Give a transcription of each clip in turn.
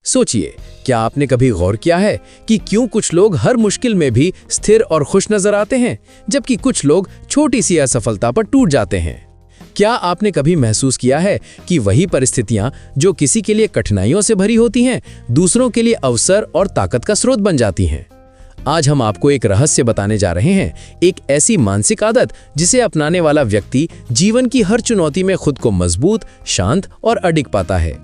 सोचिए, क्या आपने कभी गौर किया है कि क्यों कुछ लोग हर मुश्किल में भी स्थिर और खुश नजर आते हैं, जबकि कुछ लोग छोटी सी असफलता पर टूट जाते हैं? क्या आपने कभी महसूस किया है कि वही परिस्थितियां जो किसी के लिए कठिनाइयों से भरी होती हैं, दूसरों के लिए अवसर और ताकत का स्रोत बन जाती हैं? आज हम आपको एक रहस्य बताने जा रहे हैं, एक ऐसी मानसिक आदत जिसे अपनाने वाला व्यक्ति जीवन की हर चुनौती में खुद को मजबूत, शांत और अडिग पाता है।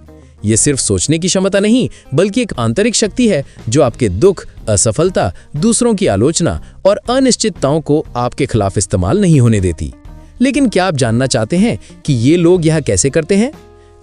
ये सिर्फ सोचने की क्षमता नहीं, बल्कि एक आंतरिक शक्ति है जो आपके दुख, असफलता, दूसरों की आलोचना और अनिश्चितताओं को आपके खिलाफ इस्तेमाल नहीं होने देती। लेकिन क्या आप जानना चाहते हैं कि ये लोग यह कैसे करते हैं?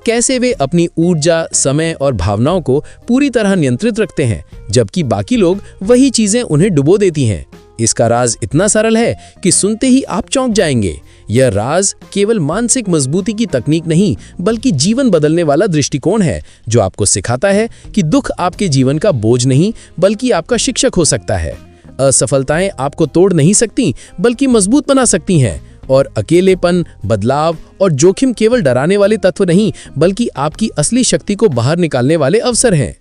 कैसे वे अपनी ऊर्जा, समय और भावनाओं को पूरी तरह नियंत्रित रखते हैं, जबकि बाकी लोग वही चीजें उन्हें डुबो देती हैं? इसका राज इतना सरल है कि सुनते ही आप चौंक जाएंगे। यह राज केवल मानसिक मजबूती की तकनीक नहीं, बल्कि जीवन बदलने वाला दृष्टिकोण है, जो आपको सिखाता है कि दुख आपके जीवन का बोझ नहीं, बल्कि आपका शिक्षक हो सकता है। असफलताएं आपको तोड़ नहीं सकती, बल्कि मजबूत बना सकती हैं। और अकेलेपन, बदलाव और जोखिम केवल डराने वाले तत्व नहीं, बल्कि आपकी असली शक्ति को बाहर निकालने वाले अवसर हैं।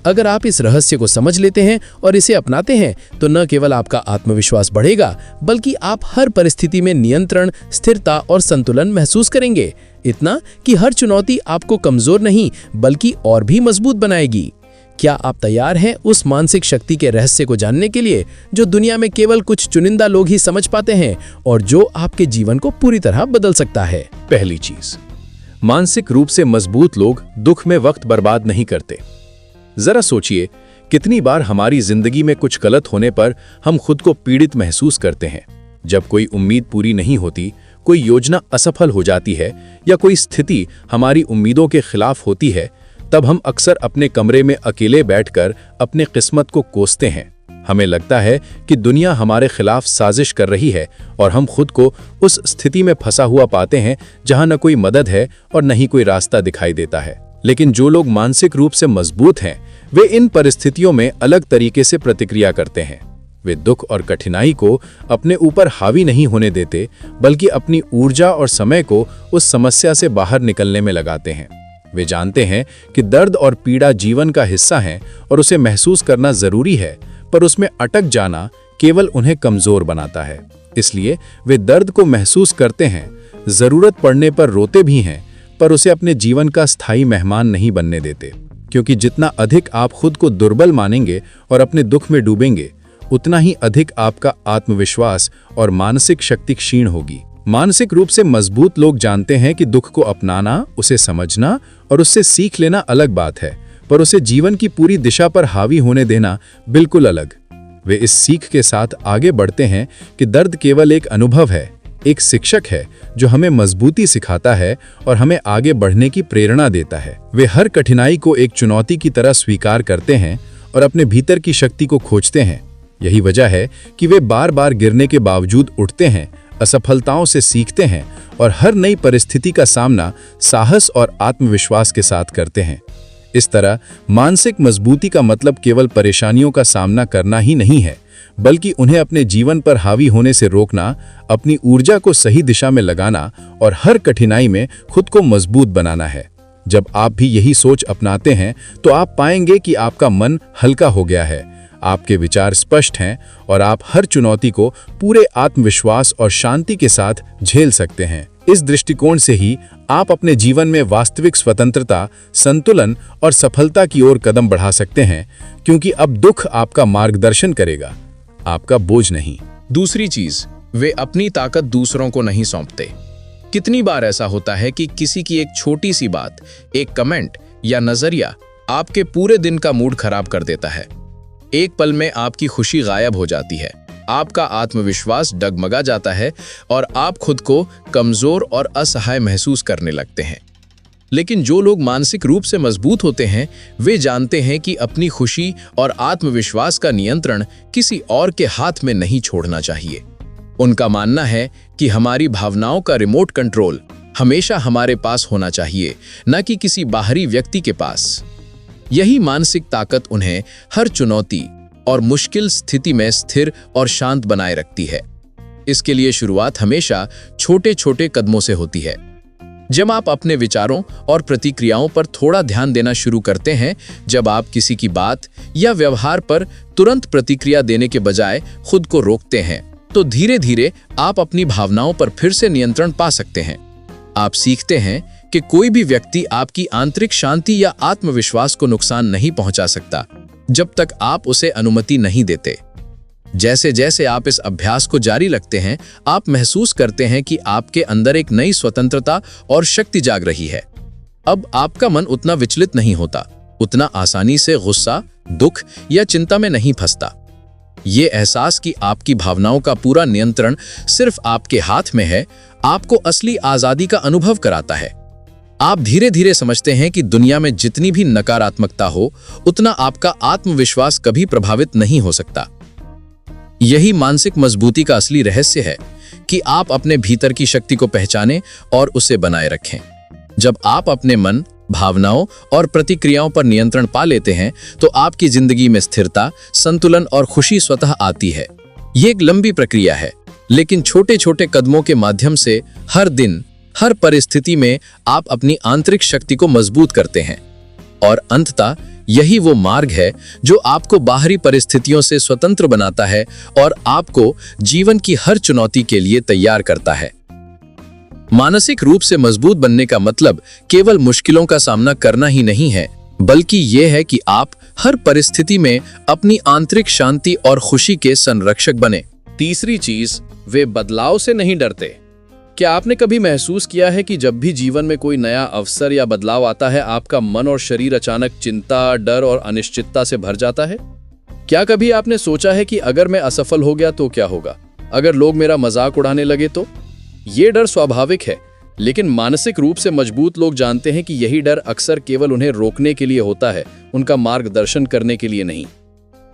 अगर आप इस रहस्य को समझ लेते हैं और इसे अपनाते हैं, तो न केवल आपका आत्मविश्वास बढ़ेगा, बल्कि आप हर परिस्थिति में नियंत्रण, स्थिरता और संतुलन महसूस करेंगे। इतना कि हर चुनौती आपको कमजोर नहीं, बल्कि और भी मजबूत बनाएगी। क्या आप तैयार हैं उस मानसिक शक्ति के रहस्य को जानने के लिए, जो दुनिया में केवल कुछ चुनिंदा लोग ही समझ पाते हैं और जो आपके जीवन को पूरी तरह बदल सकता है? पहली चीज, मानसिक रूप से मजबूत लोग दुख में वक्त बर्बाद नहीं करते। जरा सोचिए, कितनी बार हमारी जिंदगी में कुछ गलत होने पर हम खुद को पीड़ित महसूस करते हैं। जब कोई उम्मीद पूरी नहीं होती, कोई योजना असफल हो जाती है या कोई स्थिति हमारी उम्मीदों के खिलाफ होती है, तब हम अक्सर अपने कमरे में अकेले बैठकर अपने किस्मत को कोसते हैं। हमें लगता है कि दुनिया हमारे खिलाफ साजिश कर रही है और हम खुद को उस स्थिति में फंसा हुआ पाते हैं जहां न कोई मदद है और न ही कोई रास्ता दिखाई देता है। लेकिन जो लोग मानसिक रूप से मजबूत हैं, वे इन परिस्थितियों में अलग तरीके से प्रतिक्रिया करते हैं। वे दुख और कठिनाई को अपने ऊपर हावी नहीं होने देते, बल्कि अपनी ऊर्जा और समय को उस समस्या से बाहर निकलने में लगाते हैं। वे जानते हैं कि दर्द और पीड़ा जीवन का हिस्सा है और उसे महसूस करना जरूरी है, पर उसमें अटक जाना केवल उन्हें कमजोर बनाता है। इसलिए वे दर्द को महसूस करते हैं, जरूरत पड़ने पर रोते भी हैं, पर उसे अपने जीवन का स्थायी मेहमान नहीं बनने देते। क्योंकि जितना अधिक आप खुद को दुर्बल मानेंगे और अपने दुख में डूबेंगे, उतना ही अधिक आपका आत्मविश्वास और मानसिक शक्ति क्षीण होगी। मानसिक रूप से मजबूत लोग जानते हैं कि दुख को अपनाना, उसे समझना और उससे सीख लेना अलग बात है, पर उसे जीवन की पूरी दिशा पर हावी होने देना बिल्कुल अलग। वे इस सीख के साथ आगे बढ़ते हैं कि दर्द केवल एक अनुभव है, एक शिक्षक है जो हमें मजबूती सिखाता है और हमें आगे बढ़ने की प्रेरणा देता है। वे हर कठिनाई को एक चुनौती की तरह स्वीकार करते हैं और अपने भीतर की शक्ति को खोजते हैं। यही वजह है कि वे बार बार गिरने के बावजूद उठते हैं, असफलताओं से सीखते हैं और हर नई परिस्थिति का सामना साहस और आत्मविश्वास के साथ करते हैं। इस तरह मानसिक मजबूती का मतलब केवल परेशानियों का सामना करना ही नहीं है, बल्कि उन्हें अपने जीवन पर हावी होने से रोकना, अपनी ऊर्जा को सही दिशा में लगाना और हर कठिनाई में खुद को मजबूत बनाना है। जब आप भी यही सोच अपनाते हैं, तो आप पाएंगे कि आपका मन हल्का हो गया है, आपके विचार स्पष्ट हैं और आप हर चुनौती को पूरे आत्मविश्वास और शांति के साथ झेल सकते हैं। इस दृष्टिकोण से ही आप अपने जीवन में वास्तविक स्वतंत्रता, संतुलन और सफलता की ओर कदम बढ़ा सकते हैं, क्योंकि अब दुख आपका मार्गदर्शन करेगा, आपका बोझ नहीं। दूसरी चीज, वे अपनी ताकत दूसरों को नहीं सौंपते। कितनी बार ऐसा होता है कि किसी की एक छोटी सी बात, एक कमेंट या नजरिया आपके पूरे दिन का मूड खराब कर देता है। एक पल में आपकी खुशी गायब हो जाती है, आपका आत्मविश्वास डगमगा जाता है और आप खुद को कमजोर और असहाय महसूस करने लगते हैं। लेकिन जो लोग मानसिक रूप से मजबूत होते हैं, वे जानते हैं कि अपनी खुशी और आत्मविश्वास का नियंत्रण किसी और के हाथ में नहीं छोड़ना चाहिए। उनका मानना है कि हमारी भावनाओं का रिमोट कंट्रोल हमेशा हमारे पास होना चाहिए, न कि किसी बाहरी व्यक्ति के पास। यही मानसिक ताकत उन्हें हर चुनौती और मुश्किल स्थिति में स्थिर और शांत बनाए रखती है। इसके लिए शुरुआत हमेशा छोटे छोटे कदमों से होती है। जब आप अपने विचारों और प्रतिक्रियाओं पर थोड़ा ध्यान देना शुरू करते हैं, जब आप किसी की बात या व्यवहार पर तुरंत प्रतिक्रिया देने के बजाय खुद को रोकते हैं, तो धीरे धीरे आप अपनी भावनाओं पर फिर से नियंत्रण पा सकते हैं। आप सीखते हैं कि कोई भी व्यक्ति आपकी आंतरिक शांति या आत्मविश्वास को नुकसान नहीं पहुंचा सकता, जब तक आप उसे अनुमति नहीं देते। जैसे जैसे आप इस अभ्यास को जारी रखते हैं, आप महसूस करते हैं कि आपके अंदर एक नई स्वतंत्रता और शक्ति जाग रही है। अब आपका मन उतना विचलित नहीं होता, उतना आसानी से गुस्सा, दुख या चिंता में नहीं फंसता। ये एहसास कि आपकी भावनाओं का पूरा नियंत्रण सिर्फ आपके हाथ में है, आपको असली आजादी का अनुभव कराता है। आप धीरे धीरे समझते हैं कि दुनिया में जितनी भी नकारात्मकता हो, उतना आपका आत्मविश्वास कभी प्रभावित नहीं हो सकता। यही मानसिक मजबूती का असली रहस्य है कि आप अपने भीतर की शक्ति को पहचानें और उसे बनाए रखें। जब आप अपने मन, भावनाओं और प्रतिक्रियाओं पर नियंत्रण पा लेते हैं, तो आपकी जिंदगी में स्थिरता, संतुलन और खुशी स्वतः आती है। ये एक लंबी प्रक्रिया है, लेकिन छोटे छोटे कदमों के माध्यम से हर दिन, हर परिस्थिति में आप अपनी आंतरिक शक्ति को मजबूत करते हैं। और अंततः यही वो मार्ग है जो आपको बाहरी परिस्थितियों से स्वतंत्र बनाता है और आपको जीवन की हर चुनौती के लिए तैयार करता है। मानसिक रूप से मजबूत बनने का मतलब केवल मुश्किलों का सामना करना ही नहीं है, बल्कि यह है कि आप हर परिस्थिति में अपनी आंतरिक शांति और खुशी के संरक्षक बने। तीसरी चीज, वे बदलाव से नहीं डरते। क्या आपने कभी महसूस किया है कि जब भी जीवन में कोई नया अवसर या बदलाव आता है, आपका मन और शरीर अचानक चिंता, डर और अनिश्चितता से भर जाता है? क्या कभी आपने सोचा है कि अगर मैं असफल हो गया तो क्या होगा? अगर लोग मेरा मजाक उड़ाने लगे तो? ये डर स्वाभाविक है, लेकिन मानसिक रूप से मजबूत लोग जानते हैं कि यही डर अक्सर केवल उन्हें रोकने के लिए होता है, उनका मार्गदर्शन करने के लिए नहीं।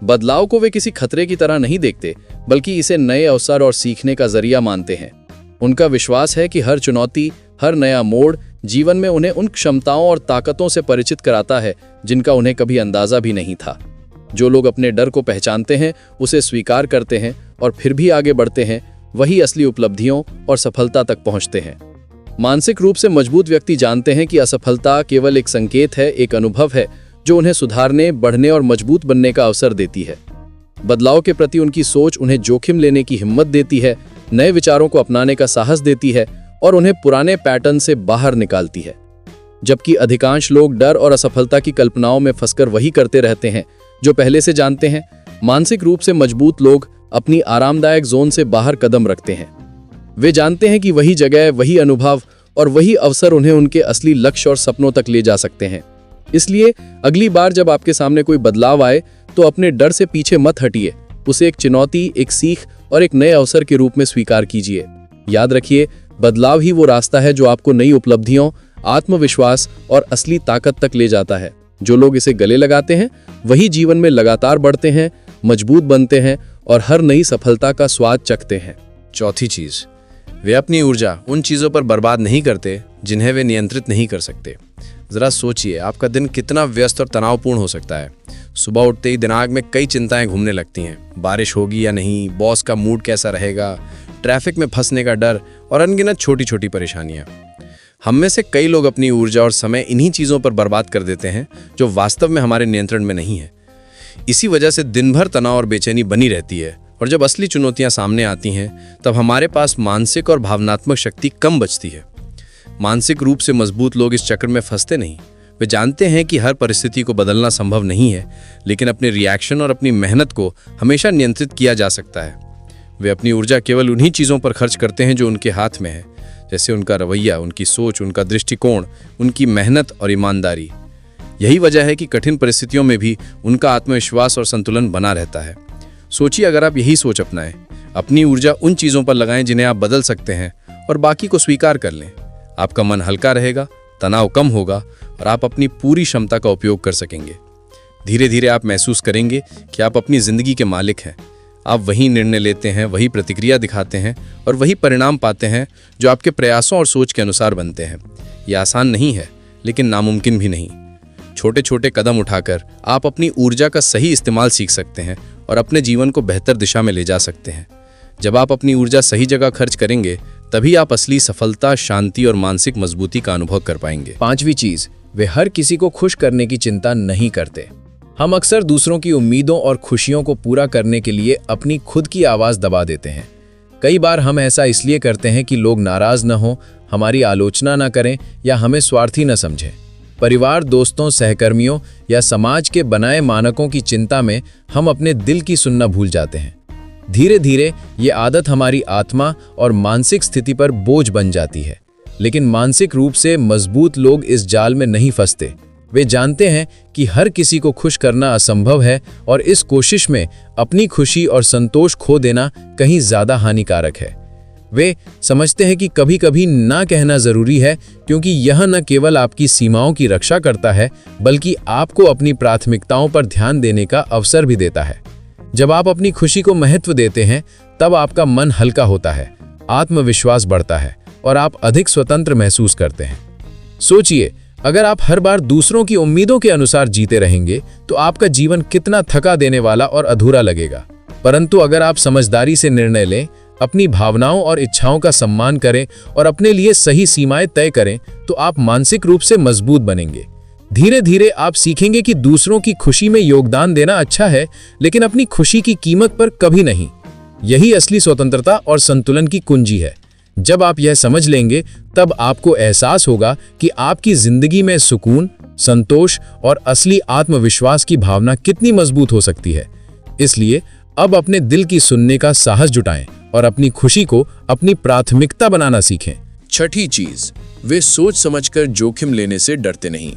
बदलाव को वे किसी खतरे की तरह नहीं देखते, बल्कि इसे नए अवसर और सीखने का जरिया मानते हैं। उनका विश्वास है कि हर चुनौती, हर नया मोड़ जीवन में उन्हें उन क्षमताओं और ताकतों से परिचित कराता है जिनका उन्हें कभी अंदाजा भी नहीं था। जो लोग अपने डर को पहचानते हैं, उसे स्वीकार करते हैं और फिर भी आगे बढ़ते हैं, वही असली उपलब्धियों और सफलता तक पहुंचते हैं। मानसिक रूप से मजबूत व्यक्ति जानते हैं कि असफलता केवल एक संकेत है, एक अनुभव है जो उन्हें सुधारने, बढ़ने और मजबूत बनने का अवसर देती है। बदलाव के प्रति उनकी सोच उन्हें जोखिम लेने की हिम्मत देती है, नए विचारों को अपनाने का साहस देती है और उन्हें पुराने पैटर्न से बाहर निकालती है। जबकि अधिकांश लोग डर और असफलता की कल्पनाओं में फंसकर वही करते रहते हैं जो पहले से जानते हैं। मानसिक रूप से मजबूत लोग अपनी आरामदायक जोन से बाहर कदम रखते हैं। वे जानते हैं कि वही जगह, वही अनुभव और वही अवसर उन्हें उनके असली लक्ष्य और सपनों तक ले जा सकते हैं। इसलिए अगली बार जब आपके सामने कोई बदलाव आए, तो अपने डर से पीछे मत हटिए। उसे एक चुनौती, एक सीख और एक नए अवसर के रूप में स्वीकार कीजिए। याद रखिए, बदलाव ही वो रास्ता है जो आपको नई उपलब्धियों, आत्मविश्वास और असली ताकत तक ले जाता है। जो लोग इसे गले लगाते हैं, वही जीवन में लगातार बढ़ते हैं, मजबूत बनते हैं और हर नई सफलता का स्वाद चखते हैं। चौथी चीज, वे अपनी ऊर्जा उन चीजों पर बर्बाद नहीं करते जिन्हें वे नियंत्रित नहीं कर सकते। जरा सोचिए, आपका दिन कितना व्यस्त और तनावपूर्ण हो सकता है। सुबह उठते ही दिमाग में कई चिंताएं घूमने लगती हैं। बारिश होगी या नहीं, बॉस का मूड कैसा रहेगा, ट्रैफिक में फंसने का डर और अनगिनत छोटी छोटी परेशानियां। हम में से कई लोग अपनी ऊर्जा और समय इन्हीं चीज़ों पर बर्बाद कर देते हैं जो वास्तव में हमारे नियंत्रण में नहीं है। इसी वजह से दिन भर तनाव और बेचैनी बनी रहती है और जब असली चुनौतियां सामने आती हैं, तब हमारे पास मानसिक और भावनात्मक शक्ति कम बचती है। मानसिक रूप से मजबूत लोग इस चक्र में फंसते नहीं। वे जानते हैं कि हर परिस्थिति को बदलना संभव नहीं है, लेकिन अपने रिएक्शन और अपनी मेहनत को हमेशा नियंत्रित किया जा सकता है। वे अपनी ऊर्जा केवल उन्हीं चीज़ों पर खर्च करते हैं जो उनके हाथ में है, जैसे उनका रवैया, उनकी सोच, उनका दृष्टिकोण, उनकी मेहनत और ईमानदारी। यही वजह है कि कठिन परिस्थितियों में भी उनका आत्मविश्वास और संतुलन बना रहता है। सोचिए, अगर आप यही सोच अपनाएं, अपनी ऊर्जा उन चीज़ों पर लगाएं जिन्हें आप बदल सकते हैं और बाकी को स्वीकार कर लें, आपका मन हल्का रहेगा, तनाव कम होगा और आप अपनी पूरी क्षमता का उपयोग कर सकेंगे। धीरे धीरे आप महसूस करेंगे कि आप अपनी जिंदगी के मालिक हैं। आप वही निर्णय लेते हैं, वही प्रतिक्रिया दिखाते हैं और वही परिणाम पाते हैं जो आपके प्रयासों और सोच के अनुसार बनते हैं। यह आसान नहीं है, लेकिन नामुमकिन भी नहीं। छोटे छोटे कदम उठाकर आप अपनी ऊर्जा का सही इस्तेमाल सीख सकते हैं और अपने जीवन को बेहतर दिशा में ले जा सकते हैं। जब आप अपनी ऊर्जा सही जगह खर्च करेंगे, तभी आप असली सफलता, शांति और मानसिक मजबूती का अनुभव कर पाएंगे। 5वीं चीज, वे हर किसी को खुश करने की चिंता नहीं करते। हम अक्सर दूसरों की उम्मीदों और खुशियों को पूरा करने के लिए अपनी खुद की आवाज दबा देते हैं। कई बार हम ऐसा इसलिए करते हैं कि लोग नाराज न हों, हमारी आलोचना न करें या हमें स्वार्थी न समझें। परिवार, दोस्तों, सहकर्मियों या समाज के बनाए मानकों की चिंता में हम अपने दिल की सुनना भूल जाते हैं। धीरे धीरे ये आदत हमारी आत्मा और मानसिक स्थिति पर बोझ बन जाती है। लेकिन मानसिक रूप से मजबूत लोग इस जाल में नहीं फंसते। वे जानते हैं कि हर किसी को खुश करना असंभव है और इस कोशिश में अपनी खुशी और संतोष खो देना कहीं ज्यादा हानिकारक है। वे समझते हैं कि कभी कभी ना कहना जरूरी है, क्योंकि यह न केवल आपकी सीमाओं की रक्षा करता है बल्कि आपको अपनी प्राथमिकताओं पर ध्यान देने का अवसर भी देता है। जब आप अपनी खुशी को महत्व देते हैं तब आपका मन हल्का होता है, आत्मविश्वास बढ़ता है और आप अधिक स्वतंत्र महसूस करते हैं। सोचिए, अगर आप हर बार दूसरों की उम्मीदों के अनुसार जीते रहेंगे तो आपका जीवन कितना थका देने वाला और अधूरा लगेगा। परंतु अगर आप समझदारी से निर्णय लें, अपनी भावनाओं और इच्छाओं का सम्मान करें और अपने लिए सही सीमाएं तय करें, तो आप मानसिक रूप से मजबूत बनेंगे। धीरे धीरे आप सीखेंगे कि दूसरों की खुशी में योगदान देना अच्छा है, लेकिन अपनी खुशी की कीमत पर कभी नहीं। यही असली स्वतंत्रता और संतुलन की कुंजी है। जब आप यह समझ लेंगे, तब आपको एहसास होगा कि आपकी जिंदगी में सुकून, संतोष और असली आत्मविश्वास की भावना कितनी मजबूत हो सकती है। इसलिए अब अपने दिल की सुनने का साहस जुटाएं और अपनी खुशी को अपनी प्राथमिकता बनाना सीखें। 6ठी चीज, वे सोच समझकर जोखिम लेने से डरते नहीं।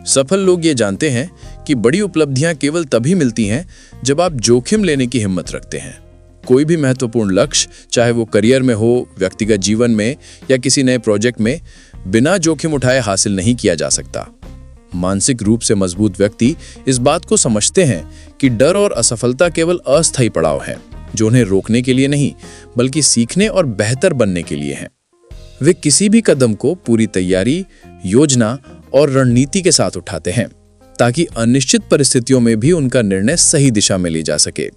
सफल लोग ये जानते हैं कि बड़ी उपलब्धियां केवल तभी मिलती हैं जब आप जोखिम लेने की हिम्मत रखते हैं। कोई भी महत्वपूर्ण लक्ष्य, चाहे वो करियर में हो, व्यक्तिगत जीवन में या किसी नए प्रोजेक्ट में, बिना जोखिम उठाए हासिल नहीं किया जा सकता। मानसिक रूप से मजबूत व्यक्ति इस बात को समझते हैं कि डर और असफलता केवल अस्थायी पड़ाव है, जो उन्हें रोकने के लिए नहीं बल्कि सीखने और बेहतर बनने के लिए हैं। वे किसी भी कदम को पूरी तैयारी, योजना और रणनीति के साथ उठाते हैं, ताकि अनिश्चित परिस्थितियों में भी उनका निर्णय सही दिशा में ले जा सके।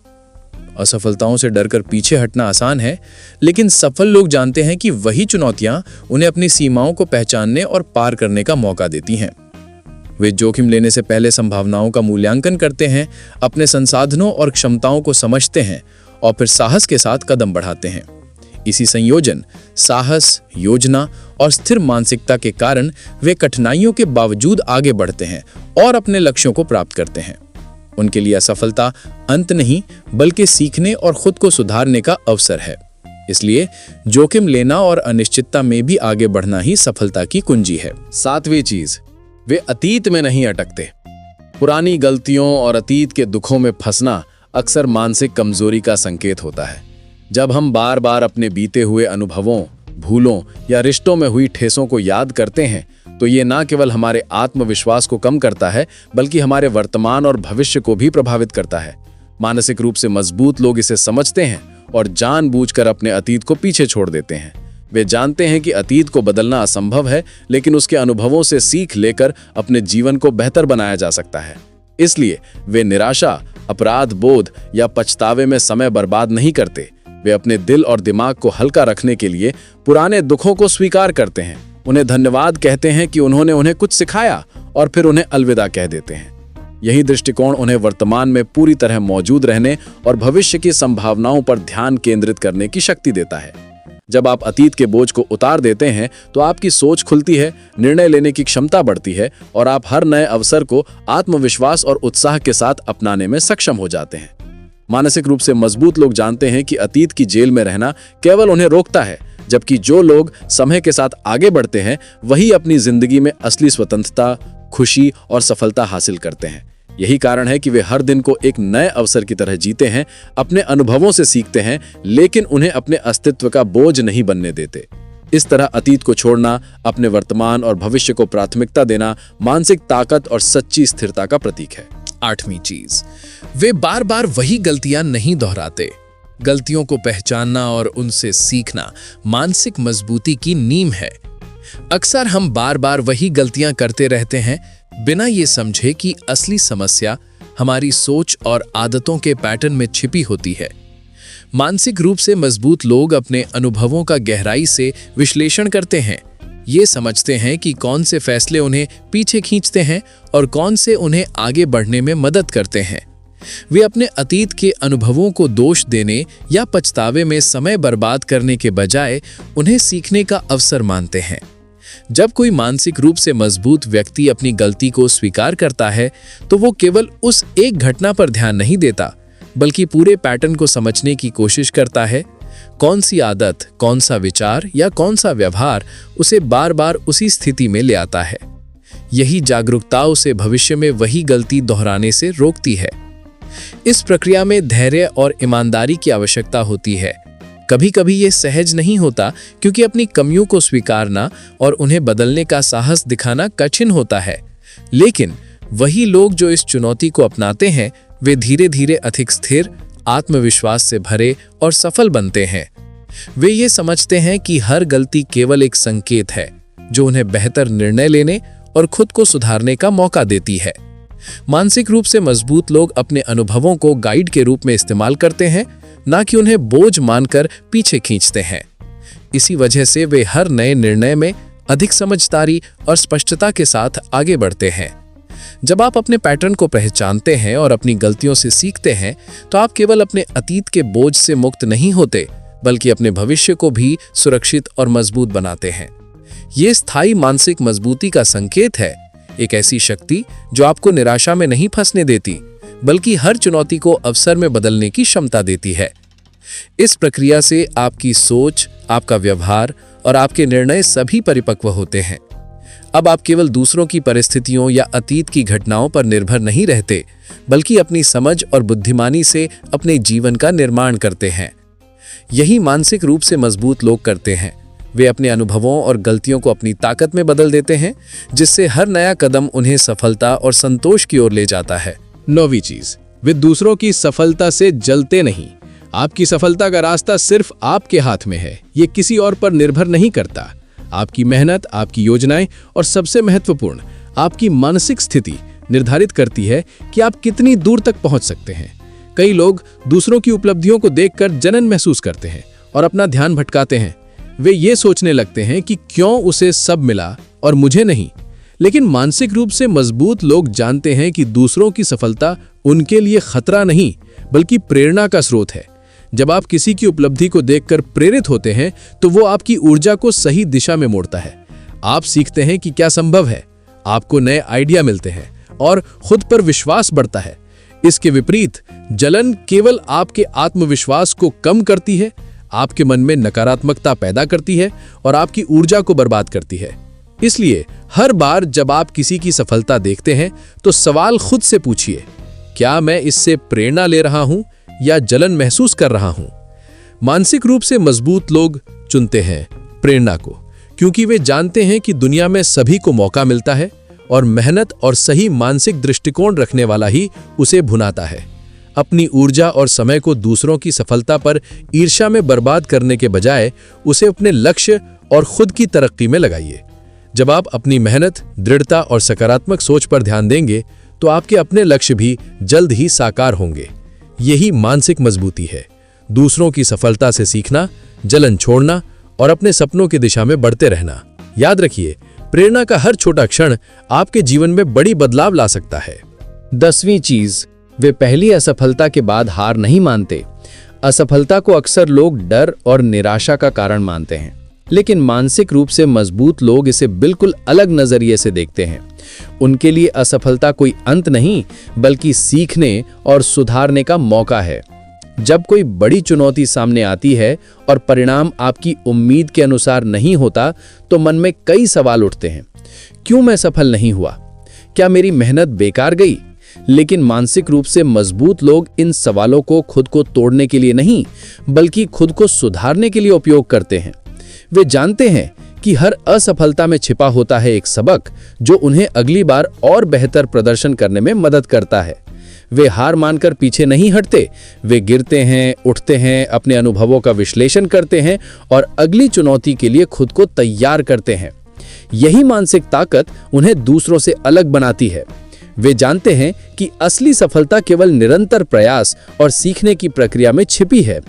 असफलताओं से डरकर पीछे हटना आसान है, लेकिन सफल लोग जानते हैं कि वही चुनौतियां उन्हें अपनी सीमाओं को पहचानने और पार करने का मौका देती हैं। वे जोखिम लेने से पहले संभावनाओं का मूल्यांकन करते हैं, अपने संसाधनों और क्षमताओं को समझते हैं और फिर साहस के साथ कदम बढ़ाते हैं। इसी संयोजन, साहस, योजना और स्थिर मानसिकता के कारण वे कठिनाइयों के बावजूद आगे बढ़ते हैं और अपने लक्ष्यों को प्राप्त करते हैं। उनके लिए असफलता अंत नहीं बल्कि सीखने और खुद को सुधारने का अवसर है। इसलिए जोखिम लेना और अनिश्चितता में भी आगे बढ़ना ही सफलता की कुंजी है। 7वीं चीज, वे अतीत में नहीं अटकते। पुरानी गलतियों और अतीत के दुखों में फंसना अक्सर मानसिक कमजोरी का संकेत होता है। जब हम बार बार अपने बीते हुए अनुभवों, भूलों या रिश्तों में हुई ठेसों को याद करते हैं, तो ये ना केवल हमारे आत्मविश्वास को कम करता है बल्कि हमारे वर्तमान और भविष्य को भी प्रभावित करता है। मानसिक रूप से मजबूत लोग इसे समझते हैं और जानबूझकर अपने अतीत को पीछे छोड़ देते हैं। वे जानते हैं कि अतीत को बदलना असंभव है, लेकिन उसके अनुभवों से सीख लेकर अपने जीवन को बेहतर बनाया जा सकता है। इसलिए वे निराशा, अपराध बोध या पछतावे में समय बर्बाद नहीं करते। वे अपने दिल और दिमाग को हल्का रखने के लिए पुराने दुखों को स्वीकार करते हैं, उन्हें धन्यवाद कहते हैं कि उन्होंने उन्हें कुछ सिखाया और फिर उन्हें अलविदा कह देते हैं। यही दृष्टिकोण उन्हें वर्तमान में पूरी तरह मौजूद रहने और भविष्य की संभावनाओं पर ध्यान केंद्रित करने की शक्ति देता है। जब आप अतीत के बोझ को उतार देते हैं तो आपकी सोच खुलती है, निर्णय लेने की क्षमता बढ़ती है और आप हर नए अवसर को आत्मविश्वास और उत्साह के साथ अपनाने में सक्षम हो जाते हैं। मानसिक रूप से मजबूत लोग जानते हैं कि अतीत की जेल में रहना केवल उन्हें रोकता है, जबकि जो लोग समय के साथ आगे बढ़ते हैं वही अपनी जिंदगी में असली स्वतंत्रता, खुशी और सफलता हासिल करते हैं। यही कारण है कि वे हर दिन को एक नए अवसर की तरह जीते हैं, अपने अनुभवों से सीखते हैं, लेकिन उन्हें अपने अस्तित्व का बोझ नहीं बनने देते। इस तरह अतीत को छोड़ना, अपने वर्तमान और भविष्य को प्राथमिकता देना मानसिक ताकत और सच्ची स्थिरता का प्रतीक है। 8वीं चीज, वे बार बार वही गलतियां नहीं दोहराते। गलतियों को पहचानना और उनसे सीखना मानसिक मजबूती की नींव है। अक्सर हम बार बार वही गलतियां करते रहते हैं बिना ये समझे कि असली समस्या हमारी सोच और आदतों के पैटर्न में छिपी होती है। मानसिक रूप से मजबूत लोग अपने अनुभवों का गहराई से विश्लेषण करते हैं। ये समझते हैं कि कौन से फैसले उन्हें पीछे खींचते हैं और कौन से उन्हें आगे बढ़ने में मदद करते हैं। वे अपने अतीत के अनुभवों को दोष देने या पछतावे में समय बर्बाद करने के बजाय उन्हें सीखने का अवसर मानते हैं। जब कोई मानसिक रूप से मजबूत व्यक्ति अपनी गलती को स्वीकार करता है तो वो केवल उस एक घटना पर ध्यान नहीं देता, बल्कि पूरे पैटर्न को समझने की कोशिश करता है। कौन सी आदत, कौन सा विचार या कौन सा व्यवहार उसे बार बार उसी स्थिति में ले आता है। यही जागरूकता उसे भविष्य में वही गलती दोहराने से रोकती है। इस प्रक्रिया में धैर्य और ईमानदारी की आवश्यकता होती है। कभी कभी ये सहज नहीं होता, क्योंकि अपनी कमियों को स्वीकारना और उन्हें बदलने का साहस दिखाना कठिन होता है। लेकिन वही लोग जो इस चुनौती को अपनाते हैं, वे धीरे धीरे अधिक स्थिर, आत्मविश्वास से भरे और सफल बनते हैं। वे ये समझते हैं कि हर गलती केवल एक संकेत है जो उन्हें बेहतर निर्णय लेने और खुद को सुधारने का मौका देती है। मानसिक रूप से मजबूत लोग अपने अनुभवों को गाइड के रूप में इस्तेमाल करते हैं, ना कि उन्हें बोझ मानकर पीछे खींचते हैं। इसी वजह से वे हर नए निर्णय में अधिक समझदारी और स्पष्टता के साथ आगे बढ़ते हैं। जब आप अपने पैटर्न को पहचानते हैं और अपनी गलतियों से सीखते हैं, तो आप केवल अपने अतीत के बोझ से मुक्त नहीं होते, बल्कि अपने भविष्य को भी सुरक्षित और मजबूत बनाते हैं। ये स्थायी मानसिक मजबूती का संकेत है, एक ऐसी शक्ति जो आपको निराशा में नहीं फंसने देती, बल्कि हर चुनौती को अवसर में बदलने की क्षमता देती है। इस प्रक्रिया से आपकी सोच, आपका व्यवहार और आपके निर्णय सभी परिपक्व होते हैं। अब आप केवल दूसरों की परिस्थितियों या अतीत की घटनाओं पर निर्भर नहीं रहते, बल्कि अपनी समझ और बुद्धिमानी से अपने जीवन का निर्माण करते हैं। यही मानसिक रूप से मजबूत लोग करते हैं। वे अपने अनुभवों और गलतियों को अपनी ताकत में बदल देते हैं, जिससे हर नया कदम उन्हें सफलता और संतोष की ओर ले जाता है। 9वीं चीज, वे दूसरों की सफलता से जलते नहीं। आपकी सफलता का रास्ता सिर्फ आपके हाथ में है, ये किसी और पर निर्भर नहीं करता। आपकी मेहनत, आपकी योजनाएं और सबसे महत्वपूर्ण आपकी मानसिक स्थिति निर्धारित करती है कि आप कितनी दूर तक पहुंच सकते हैं। कई लोग दूसरों की उपलब्धियों को देखकर जलन महसूस करते हैं और अपना ध्यान भटकाते हैं। वे ये सोचने लगते हैं कि क्यों उसे सब मिला और मुझे नहीं। लेकिन मानसिक रूप से मजबूत लोग जानते हैं कि दूसरों की सफलता उनके लिए खतरा नहीं, बल्कि प्रेरणा का स्रोत है। जब आप किसी की उपलब्धि को देखकर प्रेरित होते हैं, तो वो आपकी ऊर्जा को सही दिशा में मोड़ता है। आप सीखते हैं कि क्या संभव है, आपको नए आइडिया मिलते हैं और खुद पर विश्वास बढ़ता है। इसके विपरीत जलन केवल आपके आत्मविश्वास को कम करती है, आपके मन में नकारात्मकता पैदा करती है और आपकी ऊर्जा को बर्बाद करती है। इसलिए हर बार जब आप किसी की सफलता देखते हैं, तो सवाल खुद से पूछिए, क्या मैं इससे प्रेरणा ले रहा हूं या जलन महसूस कर रहा हूं? मानसिक रूप से मजबूत लोग चुनते हैं प्रेरणा को, क्योंकि वे जानते हैं कि दुनिया में सभी को मौका मिलता है और मेहनत और सही मानसिक दृष्टिकोण रखने वाला ही उसे भुनाता है। अपनी ऊर्जा और समय को दूसरों की सफलता पर ईर्ष्या में बर्बाद करने के बजाय उसे अपने लक्ष्य और खुद की तरक्की में लगाइए। जब आप अपनी मेहनत, दृढ़ता और सकारात्मक सोच पर ध्यान देंगे, तो आपके अपने लक्ष्य भी जल्द ही साकार होंगे। यही मानसिक मजबूती है, दूसरों की सफलता से सीखना, जलन छोड़ना और अपने सपनों की दिशा में बढ़ते रहना। याद रखिए, प्रेरणा का हर छोटा क्षण आपके जीवन में बड़ी बदलाव ला सकता है। 10वीं चीज, वे पहली असफलता के बाद हार नहीं मानते। असफलता को अक्सर लोग डर और निराशा का कारण मानते हैं, लेकिन मानसिक रूप से मजबूत लोग इसे बिल्कुल अलग नजरिए से देखते हैं। उनके लिए असफलता कोई अंत नहीं, बल्कि सीखने और सुधारने का मौका है। जब कोई बड़ी चुनौती सामने आती है और परिणाम आपकी उम्मीद के अनुसार नहीं होता, तो मन में कई सवाल उठते हैं। क्यों मैं सफल नहीं हुआ? क्या मेरी मेहनत बेकार गई? लेकिन मानसिक रूप से मजबूत लोग इन सवालों को खुद को तोड़ने के लिए नहीं, बल्कि खुद को सुधारने के लिए उपयोग करते हैं। वे जानते हैं कि हर असफलता में छिपा होता है एक सबक, जो उन्हें अगली बार और बेहतर प्रदर्शन करने में मदद करता है। वे हार मानकर पीछे नहीं हटते, वे गिरते हैं, उठते हैं, अपने अनुभवों का विश्लेषण करते हैं और अगली चुनौती के लिए खुद को तैयार करते हैं। यही मानसिक ताकत उन्हें दूसरों से अलग बनाती है। वे जानते हैं कि असली सफलता केवल निरंतर प्रयास और सीखने की प्रक्रिया में छिपी है,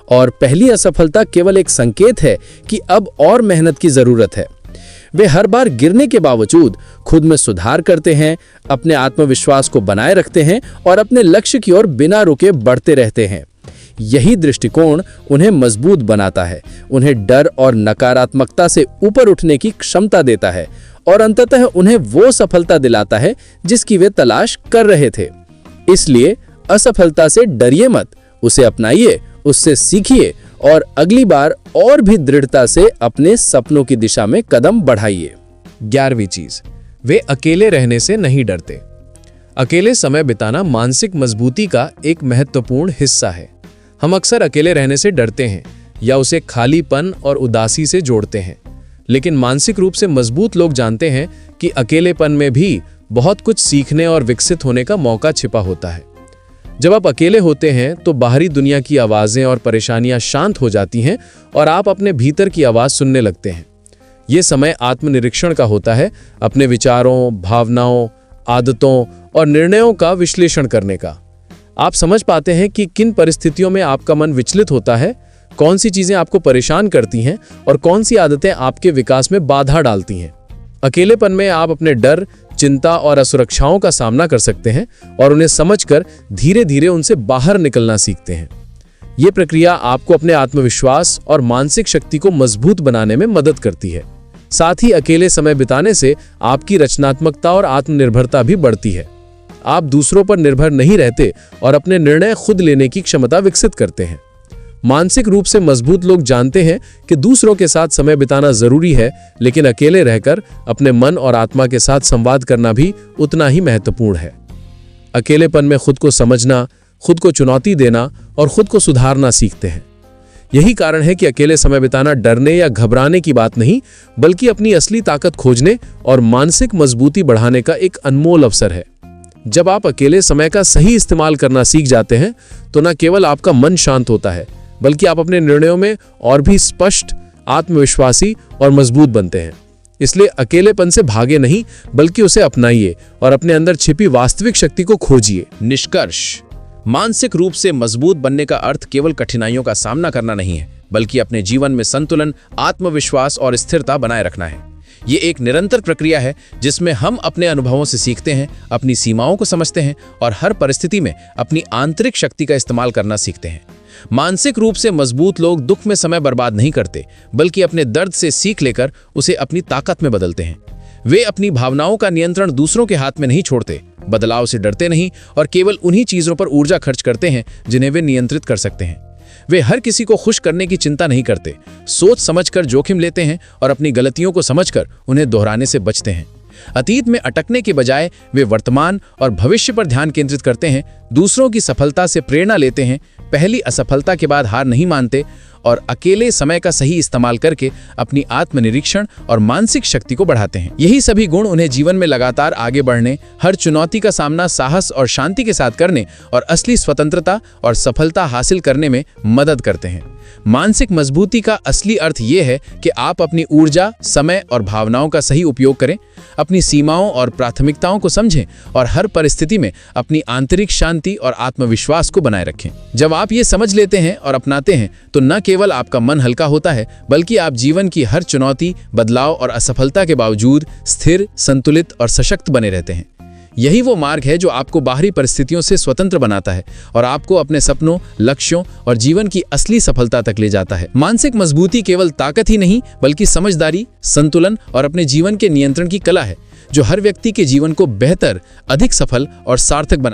और पहली असफलता केवल एक संकेत है कि अब और मेहनत की जरूरत है। वे हर बार गिरने के बावजूद खुद में सुधार करते हैं, अपने आत्मविश्वास को बनाए रखते हैं और अपने लक्ष्य की ओर बिना रुके बढ़ते रहते हैं। यही दृष्टिकोण उन्हें मजबूत बनाता है, उन्हें डर और नकारात्मकता से ऊपर उठने की क्षमता देता है और अंततः उन्हें वो सफलता दिलाता है जिसकी वे तलाश कर रहे थे। इसलिए असफलता से डरिए मत, उसे अपनाइए, उससे सीखिए और अगली बार और भी दृढ़ता से अपने सपनों की दिशा में कदम बढ़ाइए। 11वीं चीज, वे अकेले रहने से नहीं डरते। अकेले समय बिताना मानसिक मजबूती का एक महत्वपूर्ण हिस्सा है। हम अक्सर अकेले रहने से डरते हैं या उसे खालीपन और उदासी से जोड़ते हैं, लेकिन मानसिक रूप से मजबूत लोग जानते हैं कि अकेलेपन में भी बहुत कुछ सीखने और विकसित होने का मौका छिपा होता है। जब आप अकेले होते हैं तो बाहरी दुनिया की आवाजें और परेशानियां शांत हो जाती हैं और आप अपने भीतर की आवाज सुनने लगते हैं। ये समय आत्मनिरीक्षण का होता है, अपने विचारों, भावनाओं, आदतों और निर्णयों का विश्लेषण करने का। आप समझ पाते हैं कि किन परिस्थितियों में आपका मन विचलित होता है, कौन सी चीजें आपको परेशान करती हैं और कौन सी आदतें आपके विकास में बाधा डालती हैं। अकेलेपन में आप अपने डर, चिंता और असुरक्षाओं का सामना कर सकते हैं और उन्हें समझकर धीरे धीरे उनसे बाहर निकलना सीखते हैं। ये प्रक्रिया आपको अपने आत्मविश्वास और मानसिक शक्ति को मजबूत बनाने में मदद करती है। साथ ही अकेले समय बिताने से आपकी रचनात्मकता और आत्मनिर्भरता भी बढ़ती है। आप दूसरों पर निर्भर नहीं रहते और अपने निर्णय खुद लेने की क्षमता विकसित करते हैं। मानसिक रूप से मजबूत लोग जानते हैं कि दूसरों के साथ समय बिताना जरूरी है, लेकिन अकेले रहकर अपने मन और आत्मा के साथ संवाद करना भी उतना ही महत्वपूर्ण है। अकेलेपन में खुद को समझना, खुद को चुनौती देना और खुद को सुधारना सीखते हैं। यही कारण है कि अकेले समय बिताना डरने या घबराने की बात नहीं, बल्कि अपनी असली ताकत खोजने और मानसिक मजबूती बढ़ाने का एक अनमोल अवसर है। जब आप अकेले समय का सही इस्तेमाल करना सीख जाते हैं तो न केवल आपका मन शांत होता है, बल्कि आप अपने निर्णयों में और भी स्पष्ट, आत्मविश्वासी और मजबूत बनते हैं। इसलिए अकेलेपन से भागे नहीं, बल्कि उसे अपनाइए और अपने अंदर छिपी वास्तविक शक्ति को खोजिए। निष्कर्ष, मानसिक रूप से मजबूत बनने का अर्थ केवल कठिनाइयों का सामना करना नहीं है, बल्कि अपने जीवन में संतुलन, आत्मविश्वास और स्थिरता बनाए रखना है। ये एक निरंतर प्रक्रिया है जिसमें हम अपने अनुभवों से सीखते हैं, अपनी सीमाओं को समझते हैं और हर परिस्थिति में अपनी आंतरिक शक्ति का इस्तेमाल करना सीखते हैं। मानसिक रूप से मजबूत लोग दुख में समय बर्बाद नहीं करते, बल्कि अपने दर्द से सीख लेकर उसे अपनी ताकत में बदलते हैं। वे अपनी भावनाओं का नियंत्रण दूसरों के हाथ में नहीं छोड़ते, बदलाव से डरते नहीं और केवल उन्हीं चीजों पर ऊर्जा खर्च करते हैं जिन्हें वे नियंत्रित कर सकते हैं। वे हर किसी को खुश करने की चिंता नहीं करते, सोच समझकर जोखिम लेते हैं और अपनी गलतियों को समझकर उन्हें दोहराने से बचते हैं। अतीत में अटकने के बजाय वे वर्तमान और भविष्य पर ध्यान केंद्रित करते हैं, दूसरों की सफलता से प्रेरणा लेते हैं, पहली असफलता के बाद हार नहीं मानते और अकेले समय का सही इस्तेमाल करके अपनी आत्मनिरीक्षण और मानसिक शक्ति को बढ़ाते हैं। यही सभी गुण उन्हें जीवन में लगातार आगे बढ़ने, हर चुनौती का सामना साहस और शांति के साथ करने और असली स्वतंत्रता और सफलता हासिल करने में मदद करते हैं। मानसिक मजबूती का असली अर्थ यह है कि आप अपनी ऊर्जा, समय और भावनाओं का सही उपयोग करें, अपनी सीमाओं और प्राथमिकताओं को समझें और हर परिस्थिति में अपनी आंतरिक शांति और आत्मविश्वास को बनाए रखें। जब आप ये समझ लेते हैं और अपनाते हैं तो न केवल आपका मन हल्का होता है, बल्कि आप जीवन की हर चुनौती, बदलाव और असफलता के बावजूद स्थिर, संतुलित और सशक्त बने रहते हैं। यही वो मार्ग है जो आपको बाहरी परिस्थितियों से स्वतंत्र बनाता है और आपको अपने सपनों, लक्ष्यों और जीवन की असली सफलता तक ले जाता है। मानसिक मजबूती केवल ताकत ही नहीं, बल्कि समझदारी, संतुलन और अपने जीवन के नियंत्रण की कला है, जो हर व्यक्ति के जीवन को बेहतर, अधिक सफल और सार्थक बना